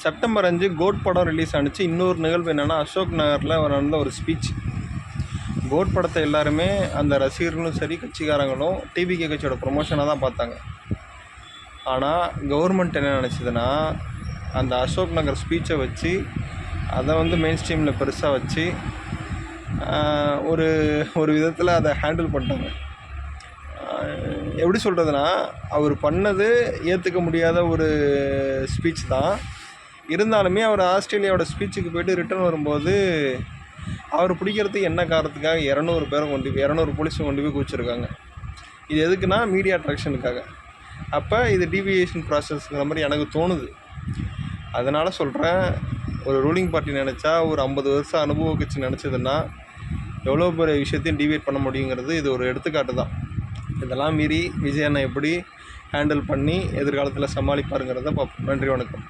September 5 code படம் release ஆனிச்சு. இன்னொரு நிகழ்வு என்னென்னா, அசோக் நகரில் நடந்த ஒரு ஸ்பீச். கோட் படத்தை எல்லாருமே அந்த ரசிகர்களும் சரி கட்சிக்காரங்களும் டிவிகே கட்சியோட ப்ரொமோஷனாக தான் பார்த்தாங்க. ஆனால் கவர்மெண்ட் என்ன நினச்சிதுன்னா, அந்த அசோக் நகர் ஸ்பீச்சை வச்சு அதை மெயின் ஸ்ட்ரீமில் பெருசாக வச்சு ஒரு விதத்தில் அதை ஹேண்டில் பண்ணிட்டாங்க. எப்படி சொல்கிறதுனா, அவர் பண்ணது ஏற்றுக்க முடியாத ஒரு ஸ்பீச் தான். இருந்தாலுமே அவர் ஆஸ்திரேலியாவோட ஸ்பீச்சுக்கு போய்ட்டு ரிட்டர்ன் வரும்போது அவர் பிடிக்கிறதுக்கு என்ன காரணத்துக்காக 200 போலீஸை கொண்டு போய் குவிச்சிருக்காங்க. இது எதுக்குன்னா மீடியா அட்ராக்ஷனுக்காக. அப்போ இது டீவியேஷன் ப்ராசஸ்ங்கிற மாதிரி எனக்கு தோணுது. அதனால் சொல்கிறேன், ஒரு ரூலிங் பார்ட்டி நினச்சா ஒரு 50 வருஷம் அனுபவ கட்சி நினச்சதுன்னா எவ்வளோ பெரிய விஷயத்தையும் டிவியேட் பண்ண முடியுங்கிறது இது ஒரு எடுத்துக்காட்டு தான். இதெல்லாம் மீறி விஜய் அண்ணா எப்படி ஹேண்டில் பண்ணி எதிர்காலத்தில் சமாளிப்பாருங்கிறத பார்ப்போம். நன்றி, வணக்கம்.